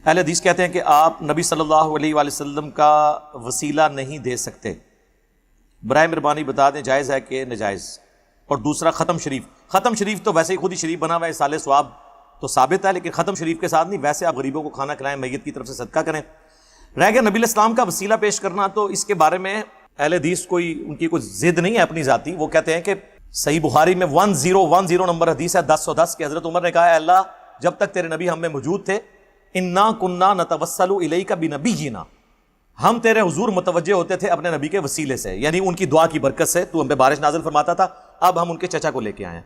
اہل حدیث کہتے ہیں کہ آپ نبی صلی اللہ علیہ وآلہ وسلم کا وسیلہ نہیں دے سکتے، برائے مہربانی بتا دیں جائز ہے کہ ناجائز؟ اور دوسرا ختم شریف تو ویسے ہی خود ہی شریف بنا ہوا ہے، اصال ثواب تو ثابت ہے، لیکن ختم شریف کے ساتھ نہیں، ویسے آپ غریبوں کو کھانا کھلائیں، میت کی طرف سے صدقہ کریں۔ رہ گیا نبی الاسلام کا وسیلہ پیش کرنا، تو اس کے بارے میں اہل حدیث ان کی کوئی ضد نہیں ہے اپنی ذاتی، وہ کہتے ہیں کہ صحیح بخاری میں 1010 نمبر حدیث ہے 1010 کہ حضرت عمر نے کہا، اے اللہ جب تک تیرے نبی ہم میں موجود تھے، انا کننا نتوسل الیک بنبینا، ہم تیرے حضور متوجہ ہوتے تھے اپنے نبی کے وسیلے سے، یعنی ان کی دعا کی برکت سے تو ہم پہ بارش نازل فرماتا تھا، اب ہم ان کے چچا کو لے کے آئے ہیں۔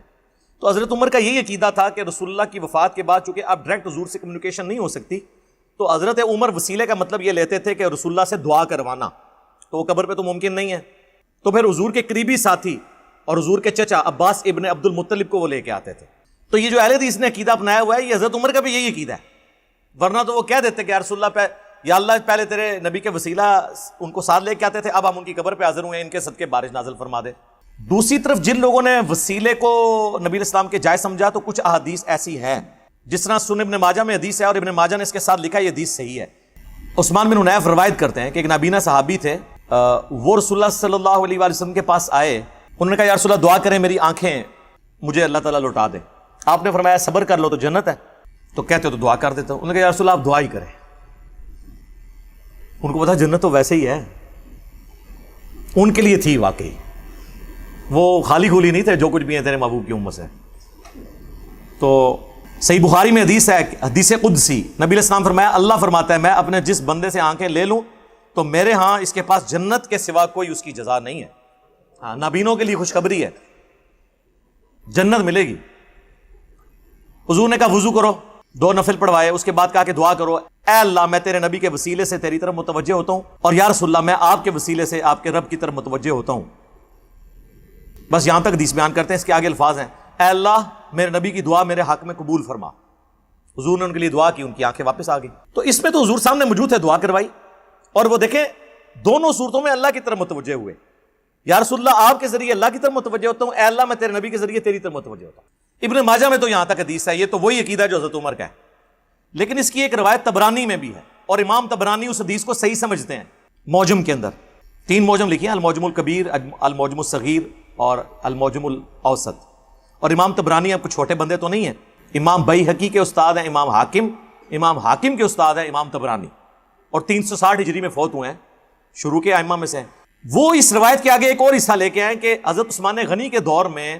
تو حضرت عمر کا یہی عقیدہ تھا کہ رسول اللہ کی وفات کے بعد چونکہ اب ڈائریکٹ حضور سے کمیونیکیشن نہیں ہو سکتی، تو حضرت عمر وسیلے کا مطلب یہ لیتے تھے کہ رسول اللہ سے دعا کروانا، تو وہ قبر پہ تو ممکن نہیں ہے، تو پھر حضور کے قریبی ساتھی اور حضور کے چچا عباس ابن عبد المطلب کو وہ لے کے آتے تھے۔ تو یہ جو اہل حدیث نے عقیدہ اپنایا ہوا ہے، یہ حضرت عمر کا بھی یہی عقیدہ ہے، ورنہ تو وہ کہہ دیتے کہ یا رسول اللہ یا اللہ پہلے تیرے نبی کے وسیلہ ان کو ساتھ لے کے آتے تھے، اب ہم ان کی قبر پہ حاضر ہوئے ہیں، ان کے صدقے بارش نازل فرما دے۔ دوسری طرف جن لوگوں نے وسیلے کو نبی الاسلام کے جائز سمجھا، تو کچھ احادیث ایسی ہیں، جس طرح سنن ابن ماجہ میں حدیث ہے اور ابن ماجہ نے اس کے ساتھ لکھا یہ حدیث صحیح ہے۔ عثمان بن حنیف روایت کرتے ہیں کہ ایک نابینا صحابی تھے، وہ رسول اللہ صلی اللہ علیہ وآلہ وسلم کے پاس آئے، انہوں نے کہا یا رسول اللہ دعا کریں میری آنکھیں مجھے اللہ تعالیٰ لوٹا دے۔ آپ نے فرمایا صبر کر لو تو جنت ہے، تو کہتے ہو تو دعا کر دیتا ہوں۔ انہوں نے کہا یا رسول اللہ آپ دعا ہی کریں، ان کو پتا جنت تو ویسے ہی ہے، ان کے لیے تھی واقعی، وہ خالی خولی نہیں تھے جو کچھ بھی ہے تیرے محبوب کی امت سے۔ تو صحیح بخاری میں حدیث ہے، حدیث قدسی، نبی علیہ السلام فرمایا اللہ فرماتا ہے میں اپنے جس بندے سے آنکھیں لے لوں تو میرے ہاں اس کے پاس جنت کے سوا کوئی اس کی جزا نہیں ہے۔ ہاں نابینوں کے لیے خوشخبری ہے، جنت ملے گی۔ حضور نے کہا وضو کرو، 2 نفل پڑھوائے، اس کے بعد کہا کہ دعا کرو، اے اللہ میں تیرے نبی کے وسیلے سے تیری طرف متوجہ ہوتا ہوں، اور یا رسول اللہ میں آپ کے وسیلے سے آپ کے رب کی طرف متوجہ ہوتا ہوں۔ بس یہاں تک حدیث بیان کرتے ہیں، اس کے آگے الفاظ ہیں اے اللہ میرے نبی کی دعا میرے حق میں قبول فرما۔ حضور نے ان کے لیے دعا کی، ان کی آنکھیں واپس آ گئی۔ تو اس میں تو حضور سامنے موجود تھے، دعا کروائی، اور وہ دیکھیں دونوں صورتوں میں اللہ کی طرف متوجہ ہوئے، یا رسول اللہ آپ کے ذریعے اللہ کی طرف متوجہ ہوتا ہوں، اے اللہ میں تیرے نبی کے ذریعے تیری طرف متوجہ ہوتا ہوں۔ ابن ماجہ میں تو یہاں تک حدیث ہے، یہ تو وہی عقیدہ جو حضرت عمر کا ہے، لیکن اس کی ایک روایت طبرانی میں بھی ہے، اور امام طبرانی اس حدیث کو صحیح سمجھتے ہیں۔ معجم کے اندر 3 معجم لکھی ہیں، المعجم الکبیر، المعجم الصغیر اور المعجم الاوسط، اور امام طبرانی اب کچھ چھوٹے بندے تو نہیں ہیں، امام بیہقی کے استاد ہیں امام حاکم کے استاد ہیں امام طبرانی، اور 360 ہجری میں فوت ہوئے ہیں، شروع کے ائمہ میں سے ہیں۔ وہ اس روایت کے آگے ایک اور حصہ لے کے آئے کہ حضرت عثمان غنی کے دور میں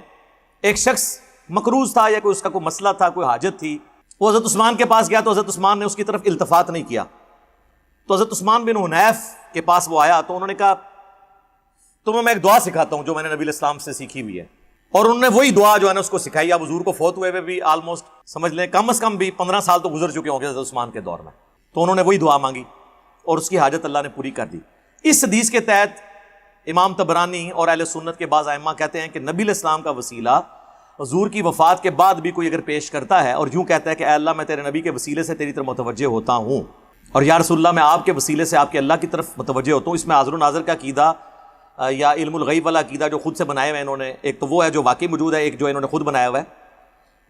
ایک شخص مقروض تھا، یا کوئی اس کا کوئی مسئلہ تھا، کوئی حاجت تھی، وہ حضرت عثمان کے پاس گیا تو حضرت عثمان نے اس کی طرف التفات نہیں کیا، تو حضرت عثمان بن حنیف کے پاس وہ آیا، تو انہوں نے کہا تمہیں میں ایک دعا سکھاتا ہوں جو میں نے نبی الاسلام سے سیکھی ہوئی ہے، اور انہوں نے وہی دعا جو ہے نا اس کو سکھائی۔ اب حضور کو فوت ہوئے بھی آلموسٹ سمجھ لیں کم از کم بھی 15 سال تو گزر چکے ہوں گے حضرت عثمان کے دور میں، تو انہوں نے وہی دعا مانگی اور اس کی حاجت اللہ نے پوری کر دی۔ اس حدیث کے تحت امام طبرانی اور اہل سنت کے بعض ائمہ کہتے ہیں کہ نبی الاسلام کا وسیلہ حضور کی وفات کے بعد بھی کوئی اگر پیش کرتا ہے اور یوں کہتا ہے کہ اے اللہ میں تیرے نبی کے وسیلے سے تیری طرف متوجہ ہوتا ہوں، اور یا رسول اللہ میں آپ کے وسیلے سے آپ کے اللہ کی طرف متوجہ ہوتا ہوں، اس میں حاضر و ناظر کا عقیدہ یا علم الغیب والا عقیدہ جو خود سے بنائے ہوئے انہوں نے، ایک تو وہ ہے جو واقعی موجود ہے، ایک جو انہوں نے خود بنایا ہوا ہے،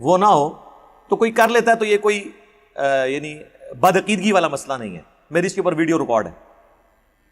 وہ نہ ہو تو کوئی کر لیتا ہے، تو یہ کوئی یعنی بدعقیدگی والا مسئلہ نہیں ہے۔ میری اس کے اوپر ویڈیو ریکارڈ ہے۔